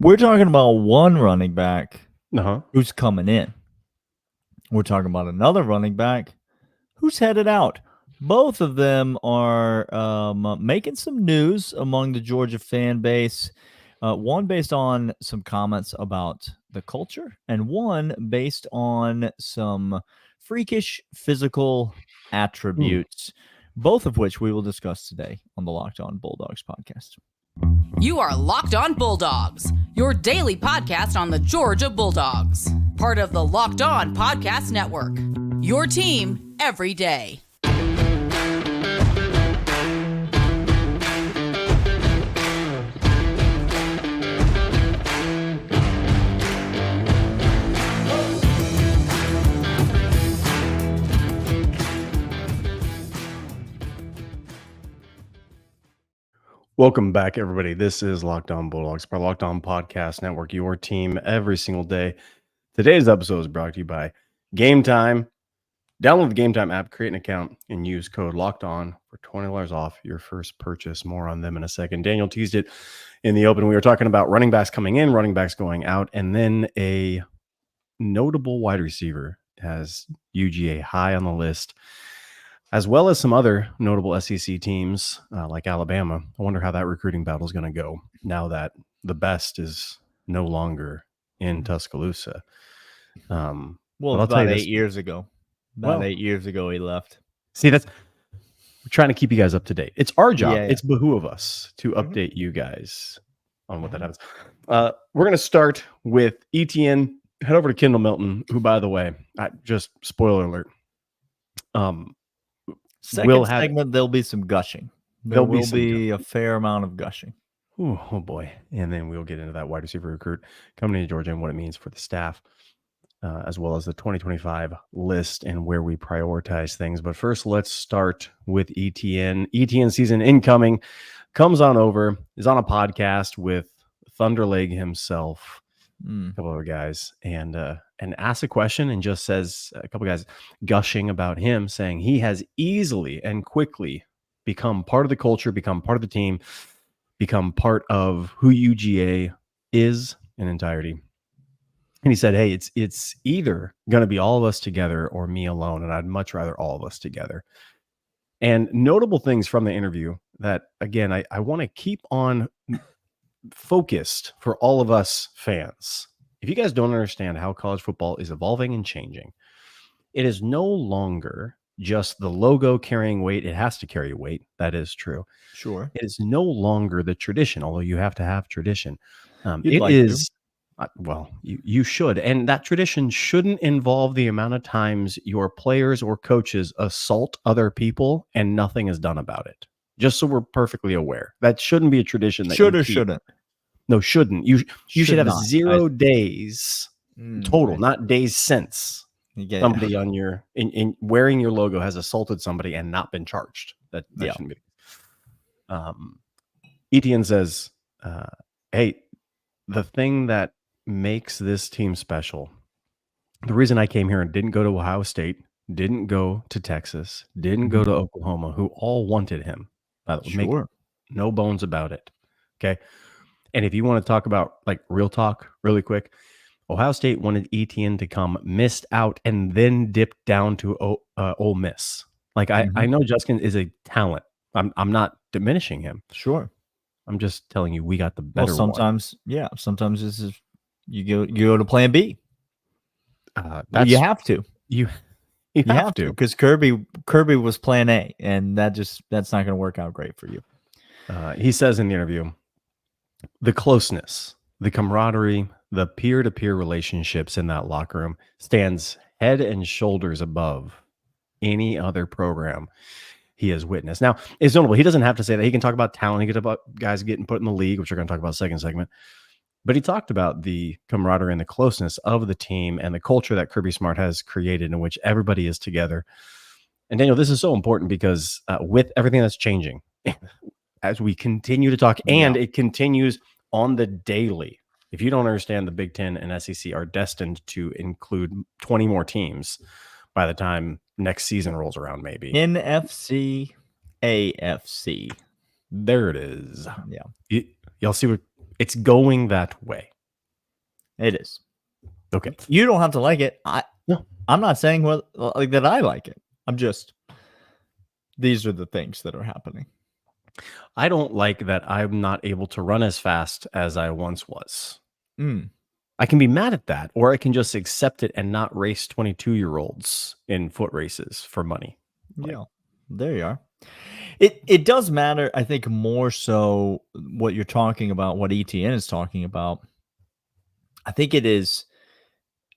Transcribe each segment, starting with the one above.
We're talking about one running back Uh-huh. who's coming in. We're talking about another running back who's headed out. Both of them are making some news among the Georgia fan base. One based on some comments about the culture, and one based on some freakish physical attributes, both of which we will discuss today on the Locked On Bulldogs podcast. You are Locked On Bulldogs, your daily podcast on the Georgia Bulldogs, part of the Locked On Podcast Network, your team every day. Welcome back, everybody. This is Locked On Bulldogs, part of Locked On Podcast Network, your team every single day. Today's episode is brought to you by Game Time. Download the Game Time app, create an account, and use code Locked On for $20 off your first purchase. More on them in a second. Daniel teased it in the open. We were talking about running backs coming in, running backs going out, and then a notable wide receiver has UGA high on the list, as well as some other notable SEC teams like Alabama. I wonder how that recruiting battle is going to go now that the best is no longer in Tuscaloosa. Well, about 8 years ago. About 8 years ago, he left. See, we're trying to keep you guys up to date. It's our job. Yeah. It's behoove of us to update you guys on what that happens. We're going to start with ETN. Head over to Kendall Milton, who, by the way, just spoiler alert. Second segment, there'll be some gushing. There will be a fair amount of gushing. Ooh, oh boy. And then we'll get into that wide receiver recruit coming into Georgia and what it means for the staff, as well as the 2025 list and where we prioritize things. But first, let's start with ETN. ETN season incoming, comes on over, is on a podcast with Thunderleg himself, a couple other guys, and asks a question and just says, a couple guys gushing about him, saying he has easily and quickly become part of the culture, become part of the team, become part of who UGA is in entirety. And he said, hey, it's either going to be all of us together or me alone, and I'd much rather all of us together. And notable things from the interview that, again, I want to keep on focused for all of us fans. If you guys don't understand how college football is evolving and changing, it is no longer just the logo carrying weight. It has to carry weight. That is true. Sure. It is no longer the tradition, although you have to have tradition. You should. And that tradition shouldn't involve the amount of times your players or coaches assault other people and nothing is done about it. Just so we're perfectly aware. That shouldn't be a tradition. That should or shouldn't. No, shouldn't. You should have 0 days total, not days since somebody on your in wearing your logo has assaulted somebody and not been charged. That shouldn't be. Etienne says, hey, the thing that makes this team special, the reason I came here and didn't go to Ohio State, didn't go to Texas, didn't go to Oklahoma, who all wanted him. Sure. No bones about it. Okay. And if you want to talk about like real talk really quick, Ohio State wanted Etienne to come, missed out, and then dipped down to Ole Miss. Like I know Justin is a talent. I'm not diminishing him. Sure. I'm just telling you we got the better one. Sometimes this is you go to plan B. You have to. You have to, because Kirby was plan A, and that's not going to work out great for you. He says in the interview, the closeness, the camaraderie, the peer-to-peer relationships in that locker room stands head and shoulders above any other program he has witnessed. Now, it's notable. He doesn't have to say that. He can talk about talent. He can talk about guys getting put in the league, which we're going to talk about second segment. But he talked about the camaraderie and the closeness of the team and the culture that Kirby Smart has created in which everybody is together. And Daniel, this is so important because with everything that's changing, as we continue to talk, and it continues on the daily. If you don't understand, the Big Ten and SEC are destined to include 20 more teams by the time next season rolls around, maybe. NFC, AFC. There it is. Yeah. Y'all see what it's going that way. It is. Okay. You don't have to like it. No. I'm not saying that I like it. I'm just, these are the things that are happening. I don't like that I'm not able to run as fast as I once was. I can be mad at that, or I can just accept it and not race 22-year-olds in foot races for money. Yeah, there you are. It does matter, I think, more so what you're talking about, what ETN is talking about. I think it is,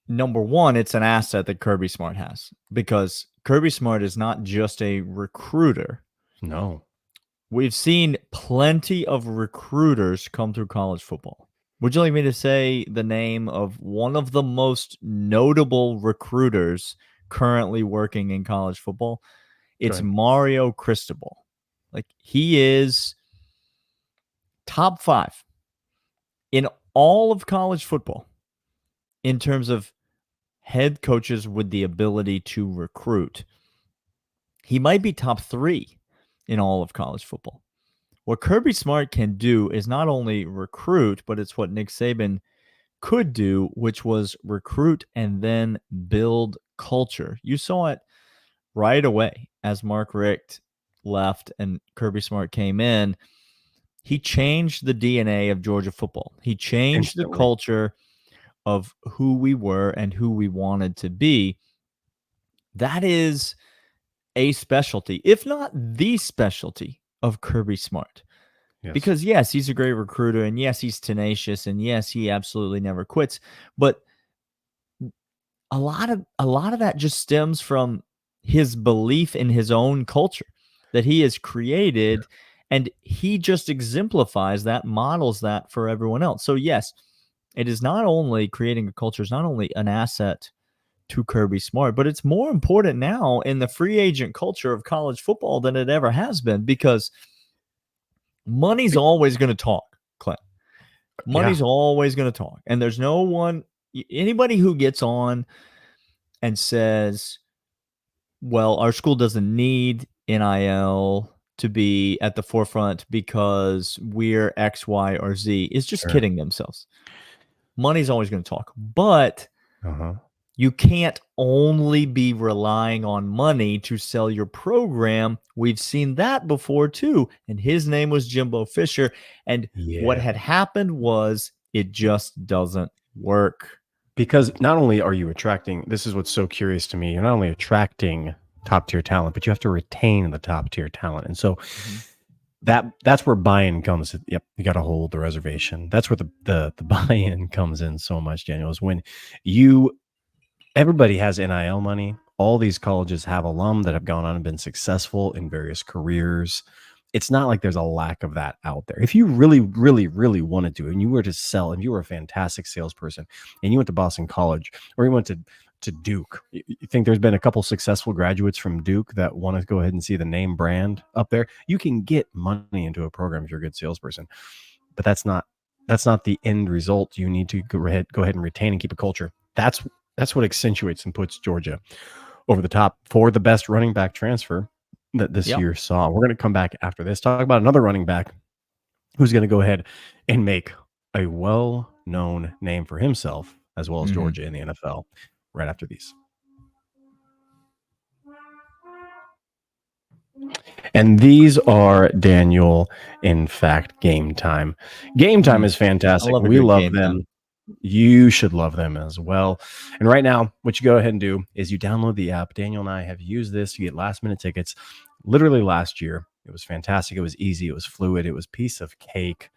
number one, it's an asset that Kirby Smart has, because Kirby Smart is not just a recruiter. No. We've seen plenty of recruiters come through college football. Would you like me to say the name of one of the most notable recruiters currently working in college football? It's Mario Cristobal. Like, he is top 5 in all of college football in terms of head coaches with the ability to recruit. He might be top 3 in all of college football. What Kirby Smart can do is not only recruit, but it's what Nick Saban could do, which was recruit and then build culture. You saw it right away as Mark Richt left and Kirby Smart came in. He changed the DNA of Georgia football. He changed the culture of who we were and who we wanted to be. That is a specialty, if not the specialty, of Kirby Smart. Yes. Because yes, he's a great recruiter, and yes, he's tenacious, and yes, he absolutely never quits. But a lot of that just stems from his belief in his own culture that he has created, and he just exemplifies that, models that for everyone else. So yes, it is not only creating a culture, is not only an asset to Kirby Smart, but it's more important now in the free agent culture of college football than it ever has been, because money's always going to talk, Clint. Money's always going to talk. And there's no one, anybody who gets on and says, well, our school doesn't need NIL to be at the forefront because we're X, Y, or Z, is just kidding themselves. Money's always going to talk. But you can't only be relying on money to sell your program. We've seen that before too. And his name was Jimbo Fisher. And what had happened was it just doesn't work. Because not only are you attracting, this is what's so curious to me, you're not only attracting top tier talent, but you have to retain the top tier talent. And so that's where buy-in comes. Yep, you got to hold the reservation. That's where the buy-in comes in so much, Daniel, is when everybody has NIL money. All these colleges have alum that have gone on and been successful in various careers. It's not like there's a lack of that out there. If you really, really, really wanted to, and you were to sell, and you were a fantastic salesperson, and you went to Boston College, or you went to Duke, you think there's been a couple successful graduates from Duke that want to go ahead and see the name brand up there? You can get money into a program if you're a good salesperson, but that's not the end result. You need to go ahead and retain and keep a culture. That's what accentuates and puts Georgia over the top for the best running back transfer that this year saw. We're going to come back after this, talk about another running back who's going to go ahead and make a well-known name for himself as well as Georgia in the NFL right after these. And these are, Daniel, in fact, Game Time. Game Time is fantastic. We love them. You should love them as well. And right now, what you go ahead and do is you download the app. Daniel and I have used this to get last minute tickets. Literally last year, it was fantastic. It was easy. It was fluid. It was piece of cake.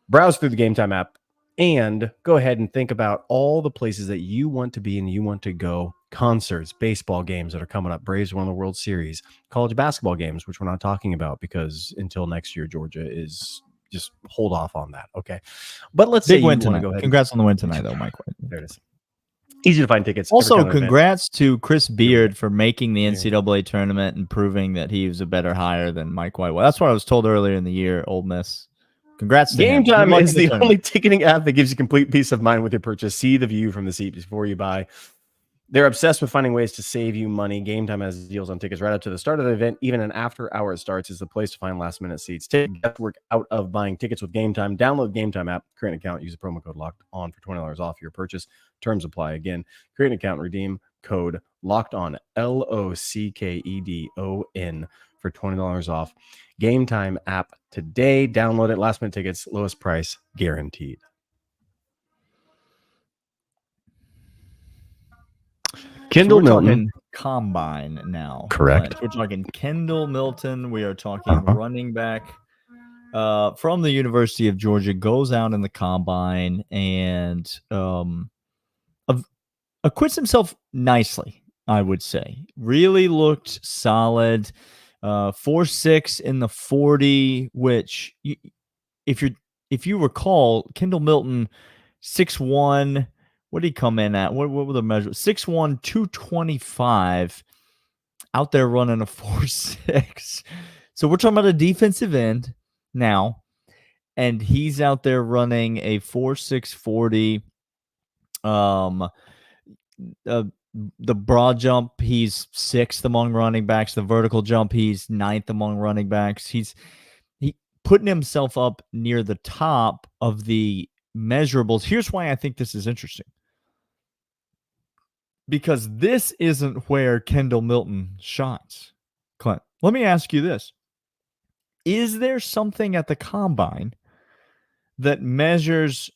Browse through the Game Time app and go ahead and think about all the places that you want to be and you want to go. Concerts, baseball games that are coming up. Braves won the World Series. College basketball games, which we're not talking about because until next year, Georgia is just hold off on that. Okay. But let's say you want to go ahead. Congrats on the win tonight, though, Mike. There it is. Easy to find tickets. Also, congrats to Chris Beard for making the NCAA tournament and proving that he was a better hire than Mike White. Well, that's what I was told earlier in the year, Ole Miss. Congrats to him. Game Time is the only ticketing app that gives you complete peace of mind with your purchase. See the view from the seat before you buy. They're obsessed with finding ways to save you money. Game Time has deals on tickets right up to the start of the event. Even an after hours starts is the place to find last minute seats. Take guesswork out of buying tickets with Game Time. Download Game Time app, create an account, use the promo code Locked On for $20 off your purchase. Terms apply. Again, create an account, redeem code Locked On, LOCKEDON for $20 off. Game Time app today. Download it. Last minute tickets, lowest price guaranteed. Kendall Kendall Milton. Milton. Combine now. Correct. We're talking Kendall Milton. We are talking running back from the University of Georgia, goes out in the combine and acquits himself nicely, I would say. Really looked solid. 4.6 in the 40, which if you recall, Kendall Milton 6'1". What did he come in at? What were the measures? 6'1", 225, out there running a 4.6. So we're talking about a defensive end now, and he's out there running a 4.6 40. The broad jump, he's 6th among running backs. The vertical jump, he's 9th among running backs. He putting himself up near the top of the measurables. Here's why I think this is interesting. Because this isn't where Kendall Milton shines. Clint, let me ask you this. Is there something at the combine that measures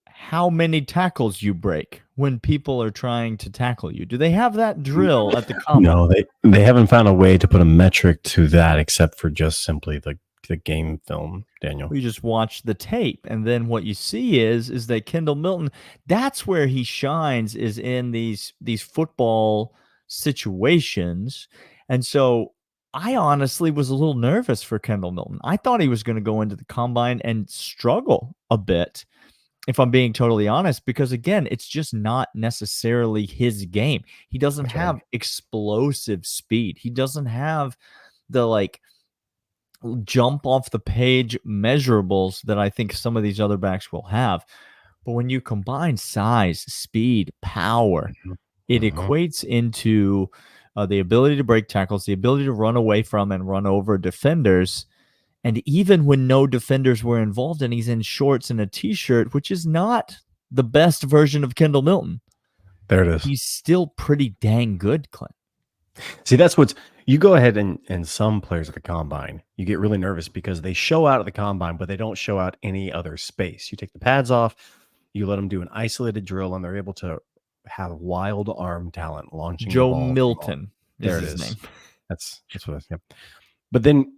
how many tackles you break when people are trying to tackle you? Do they have that drill at the combine? No, they haven't found a way to put a metric to that except for just simply the game film, Daniel. You just watch the tape, and then what you see is that Kendall Milton, that's where he shines, is in these football situations. And so I honestly was a little nervous for Kendall Milton. I thought he was going to go into the combine and struggle a bit, if I'm being totally honest, because again, it's just not necessarily his game. He doesn't have explosive speed. He doesn't have the jump off the page measurables that I think some of these other backs will have. But when you combine size, speed, power, it equates into the ability to break tackles, the ability to run away from and run over defenders. And even when no defenders were involved and he's in shorts and a t-shirt, which is not the best version of Kendall Milton, there it is. He's still pretty dang good, Clint. See, that's what's, you go ahead and some players at the combine, you get really nervous because they show out at the combine, but they don't show out any other space. You take the pads off, you let them do an isolated drill, and they're able to have wild arm talent launching. Joe Milton. There it is. Name. That's what I think. But then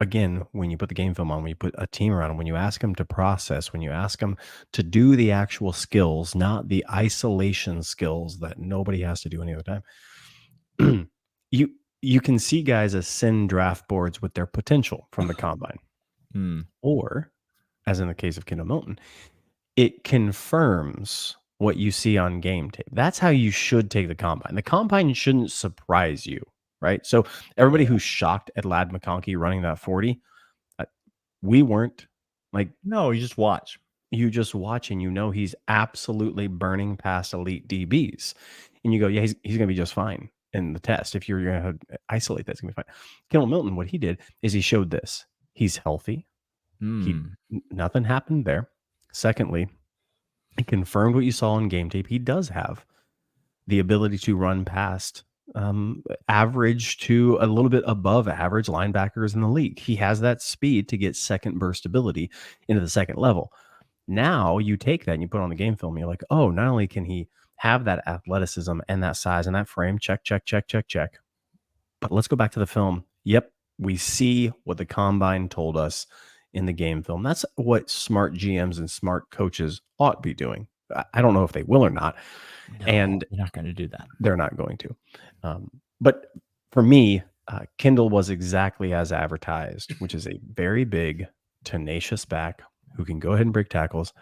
again, when you put the game film on, when you put a team around them, when you ask them to process, when you ask them to do the actual skills, not the isolation skills that nobody has to do any other time, you can see guys ascend draft boards with their potential from the combine. Or, as in the case of Kendall Milton, it confirms what you see on game tape. That's how you should take the combine. The combine shouldn't surprise you, right? So everybody who's shocked at Ladd McConkey running that 40, we weren't. No, you just watch. You just watch and you know he's absolutely burning past elite DBs. And you go, yeah, he's going to be just fine in the test. If you're going to isolate that, it's going to be fine. Kendall Milton, what he did is he showed this. He's healthy. Nothing happened there. Secondly, he confirmed what you saw on game tape. He does have the ability to run past average to a little bit above average linebackers in the league. He has that speed to get second burst ability into the second level. Now you take that and you put it on the game film. And you're like, oh, not only can he have that athleticism and that size and that frame, check. But let's go back to the film. Yep, we see what the combine told us in the game film. That's what smart GMs and smart coaches ought to be doing. I don't know if they will or not. No, and they're not going to do that. They're not going to. But for me, Kendall was exactly as advertised, which is a very big, tenacious back who can go ahead and break tackles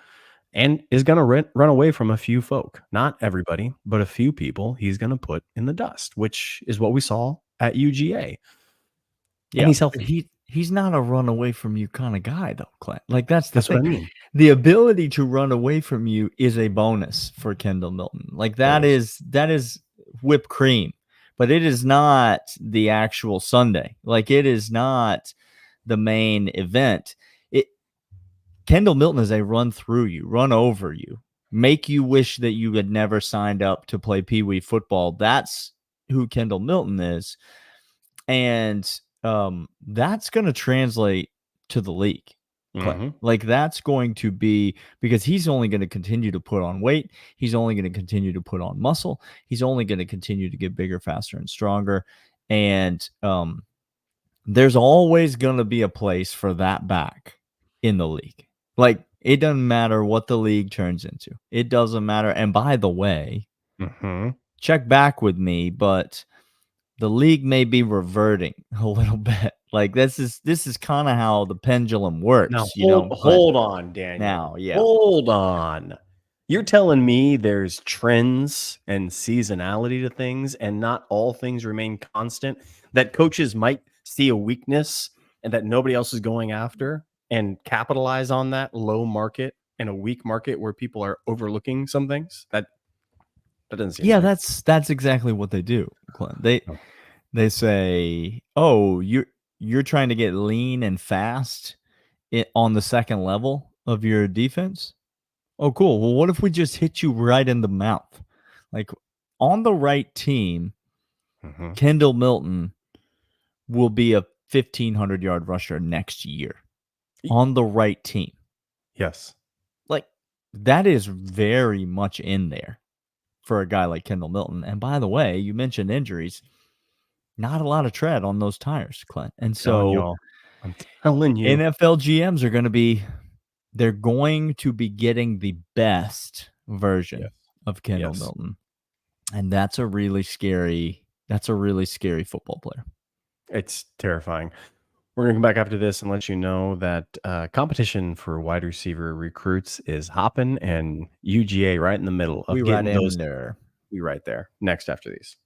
and is going to run away from a few folk. Not everybody, but a few people he's going to put in the dust, which is what we saw at UGA. Yeah, and he's healthy. he's not a run away from you kind of guy, though, Clint. Like, that's the That's what I thing. mean. The ability to run away from you is a bonus for Kendall Milton. Like, that is whipped cream, but it is not the actual Sunday. Like, it is not the main event. Kendall Milton is a run through you, run over you, make you wish that you had never signed up to play Pee Wee football. That's who Kendall Milton is. And that's going to translate to the league. Like, that's going to be, because he's only going to continue to put on weight. He's only going to continue to put on muscle. He's only going to continue to get bigger, faster, and stronger. And there's always going to be a place for that back in the league. Like, it doesn't matter what the league turns into. It doesn't matter. And by the way, check back with me, but the league may be reverting a little bit. Like, this is kind of how the pendulum works. Now, hold on, Daniel. Hold on. You're telling me there's trends and seasonality to things, and not all things remain constant, that coaches might see a weakness and that nobody else is going after and capitalize on that low market in a weak market where people are overlooking some things? That doesn't seem right. That's exactly what they do, Clint. They say, oh, you're trying to get lean and fast on the second level of your defense. Oh, cool. Well, what if we just hit you right in the mouth? Like, on the right team, Kendall Milton will be a 1,500-yard rusher next year. On the right team. Yes. Like, that is very much in there for a guy like Kendall Milton. And by the way, you mentioned injuries. Not a lot of tread on those tires, Clint. And so I'm telling you, NFL GMs are going to be getting the best version of Kendall Milton. And that's a really scary football player. It's terrifying. We're going to come back after this and let you know that competition for wide receiver recruits is hopping, and UGA right in the middle of getting those. We right there. Next after these.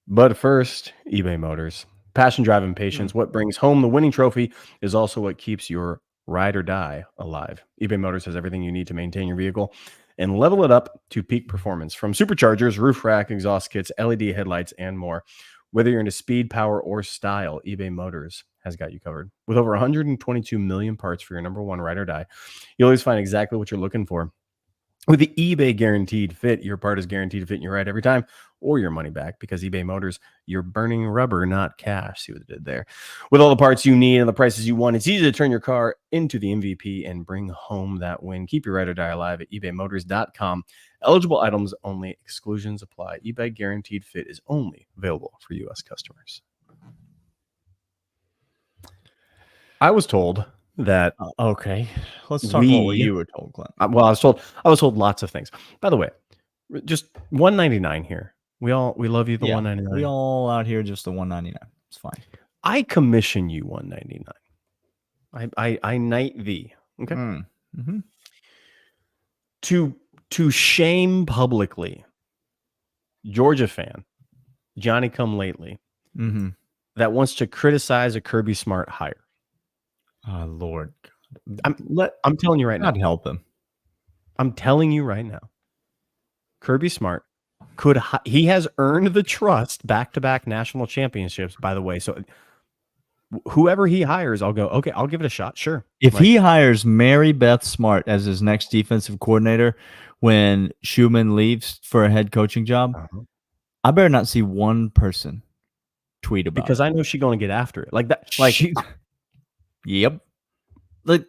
But first, eBay Motors. Passion, drive, and patience. What brings home the winning trophy is also what keeps your ride or die alive. eBay Motors has everything you need to maintain your vehicle and level it up to peak performance, from superchargers, roof rack, exhaust kits, LED headlights, and more. Whether you're into speed, power, or style, eBay Motors has got you covered. With over 122 million parts for your number one ride or die, you'll always find exactly what you're looking for. With the eBay Guaranteed Fit, your part is guaranteed to fit in your ride every time, or your money back, because eBay Motors, you're burning rubber, not cash. See what it did there? With all the parts you need and the prices you want, it's easy to turn your car into the MVP and bring home that win. Keep your ride or die alive at ebaymotors.com. Eligible items only. Exclusions apply. eBay Guaranteed Fit is only available for U.S. customers. I was told that okay, let's talk about what you were told, Clint. Well, I was told lots of things. By the way, just $199 here. We love you. The $199. We all out here just the $199. It's fine. I commission you $199. I knight thee. Okay. To shame publicly Georgia fan Johnny Come Lately that wants to criticize a Kirby Smart hire. Oh, Lord. I'm telling you right now. God help him. I'm telling you right now. Kirby Smart he has earned the trust, back-to-back national championships, by the way. So whoever he hires, I'll go, okay, I'll give it a shot. Sure. If he hires Mary Beth Smart as his next defensive coordinator when Schumann leaves for a head coaching job, I better not see one person tweet about it. Because I know she's going to get after it. Like that. Yep. Like,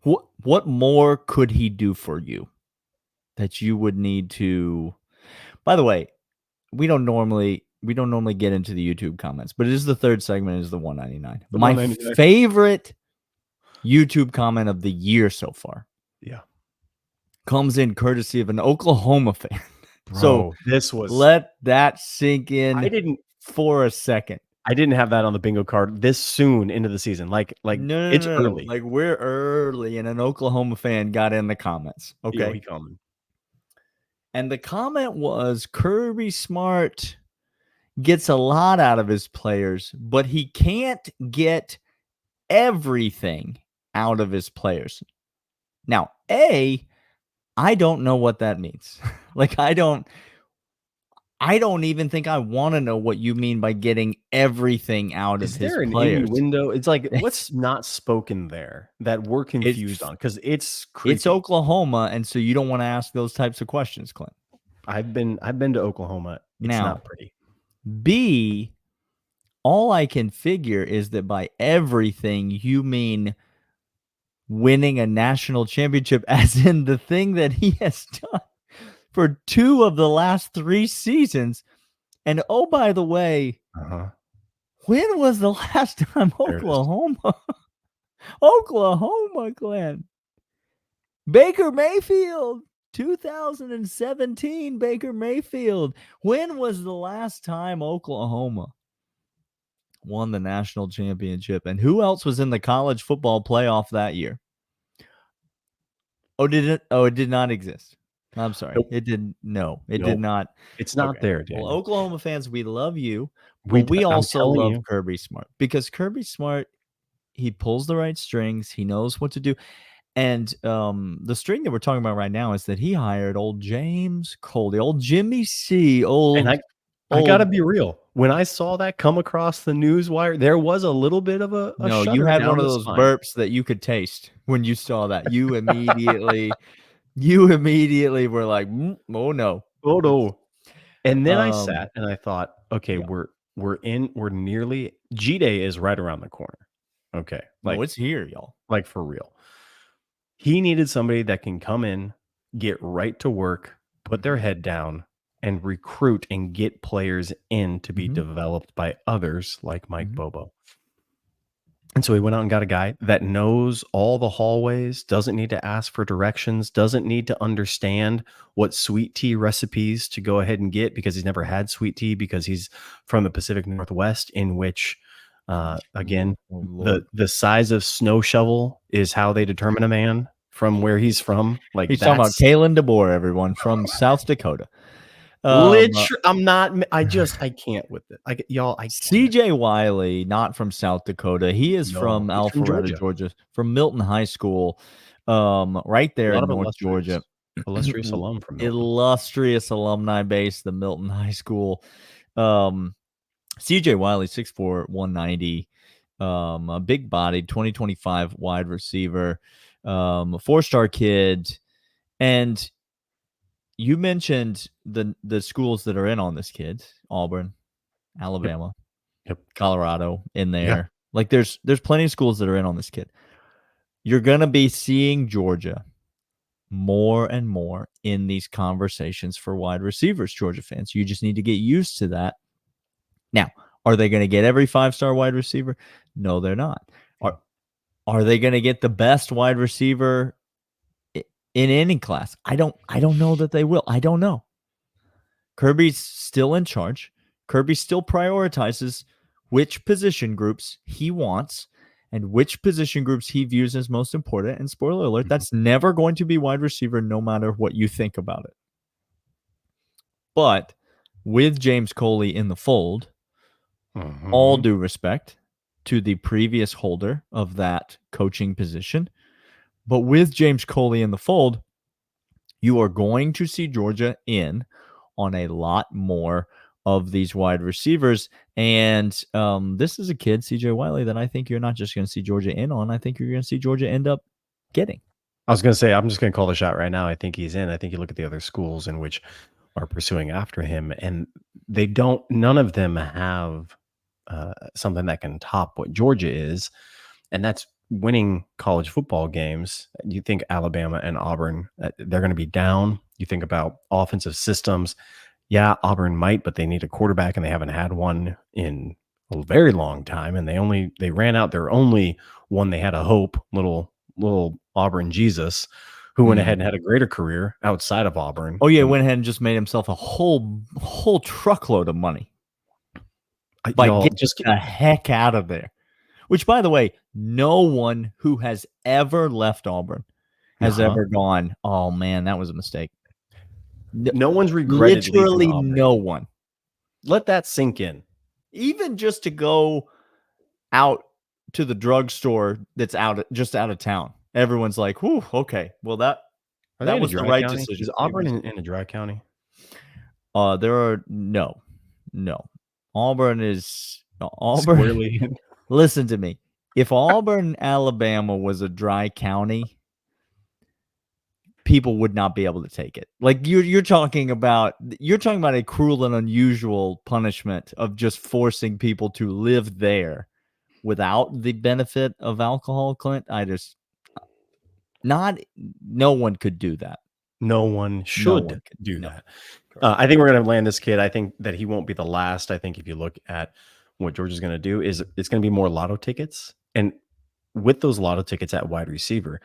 what more could he do for you that you would need to? By the way, we don't normally get into the YouTube comments, but it is the third segment. It is the $199. My favorite YouTube comment of the year so far. Yeah, comes in courtesy of an Oklahoma fan. Bro, so let that sink in. For a second. I didn't have that on the bingo card this soon into the season. It's early. Like, we're early, and an Oklahoma fan got in the comments. Okay. He coming. And the comment was, Kirby Smart gets a lot out of his players, but he can't get everything out of his players. Now, I don't know what that means. Like, I don't even think I want to know what you mean by getting everything out Is of his there an players. innuendo? It's like, what's not spoken there that we're confused on? Because it's creepy. It's Oklahoma, and so you don't want to ask those types of questions, Clint. I've been to Oklahoma. It's Now, not pretty. B, all I can figure is that by everything you mean winning a national championship, as in the thing that he has done for 2 of the last 3 seasons. And oh, by the way, when was the last time Oklahoma, Glenn? Baker Mayfield, 2017, Baker Mayfield. When was the last time Oklahoma won the national championship? And who else was in the college football playoff that year? Oh, did it? Oh, it did not exist. I'm sorry. Nope. It didn't. No, it Nope. did not. It's not there, Daniel. Well, Oklahoma fans, we love you. But we also love Kirby Smart, because Kirby Smart, he pulls the right strings. He knows what to do. And the string that we're talking about right now is that he hired old James Coley, old Jimmy C. And I got to be real. When I saw that come across the news wire, there was a little bit of a no, you had one of those burps that you could taste when you saw that. You immediately were like, oh no. Oh no. And then I sat and I thought, okay, we're nearly, G-Day is right around the corner. Okay. Like, it's here, y'all. Like, for real. He needed somebody that can come in, get right to work, put their head down, and recruit and get players in to be developed by others like Mike Bobo. And so he went out and got a guy that knows all the hallways, doesn't need to ask for directions, doesn't need to understand what sweet tea recipes to go ahead and get, because he's never had sweet tea, because he's from the Pacific Northwest, in which, again, the size of snow shovel is how they determine a man from where he's from. Like, he's talking about Kalen DeBoer, everyone, from South Dakota. I can't with it. CJ Wiley, not from South Dakota. He is from Alpharetta, Georgia, from Milton High School, right there in North Georgia. Illustrious alum from Milton. Illustrious alumni base, the Milton High School. CJ Wiley, 6'4", 190, a big bodied 2025 wide receiver, a 4-star kid. And you mentioned the schools that are in on this kid: Auburn, Alabama, Colorado in there. Yeah. Like, there's plenty of schools that are in on this kid. You're going to be seeing Georgia more and more in these conversations for wide receivers, Georgia fans. You just need to get used to that. Now, are they going to get every 5-star wide receiver? No, they're not. Are they going to get the best wide receiver in any class? I don't know that they will. I don't know. Kirby's still in charge. Kirby still prioritizes which position groups he wants and which position groups he views as most important. And spoiler alert, that's never going to be wide receiver, no matter what you think about it. But with James Coley in the fold, all due respect to the previous holder of that coaching position, but with James Coley in the fold, you are going to see Georgia in on a lot more of these wide receivers. And this is a kid, CJ Wiley, that I think you're not just going to see Georgia in on. I think you're going to see Georgia end up getting. I was going to say, I'm just going to call the shot right now. I think he's in. I think you look at the other schools in which are pursuing after him, and none of them have something that can top what Georgia is. And that's winning college football games. You think Alabama and Auburn, they're going to be down. You think about offensive systems. Yeah, Auburn might, but they need a quarterback, and they haven't had one in a very long time. And they ran out their only one. They had a hope, little Auburn Jesus, who went ahead and had a greater career outside of Auburn. Oh yeah, went ahead and just made himself a whole truckload of money by getting the heck out of there. Which, by the way, no one who has ever left Auburn has ever gone, oh man, that was a mistake. No one's regretted. Literally no one. Let that sink in. Even just to go out to the drugstore that's just out of town. Everyone's like, whew, okay. Well, that Are they in a was the dry right county? decision. Is Auburn in a dry county? There are no. Auburn is Auburn. Squarely. Listen to me. If Auburn, Alabama was a dry county, people would not be able to take it. Like you're talking about a cruel and unusual punishment of just forcing people to live there without the benefit of alcohol, Clint. No one could do that. No one should do No. that. I think we're going to land this kid. I think that he won't be the last. I think if you look at what Georgia's going to do, is it's going to be more lotto tickets. And with those lotto tickets at wide receiver,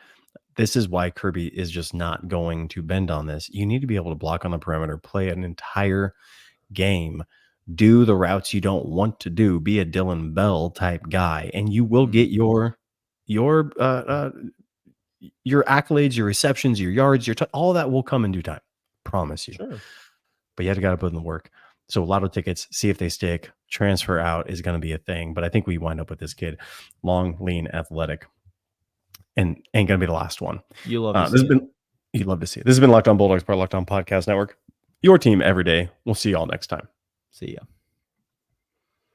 this is why Kirby is just not going to bend on this. You need to be able to block on the perimeter, play an entire game, do the routes you don't want to do, be a Dylan Bell type guy, and you will get your accolades, your receptions, your yards, all that will come in due time. Promise you. Sure. But you got to put in the work. So lotto tickets, see if they stick. Transfer out is going to be a thing. But I think we wind up with this kid, long, lean, athletic, and ain't going to be the last one. You love to see it. You'd love to see it. This has been Locked On Bulldogs, part of Locked On Podcast Network. Your team every day. We'll see y'all next time. See ya.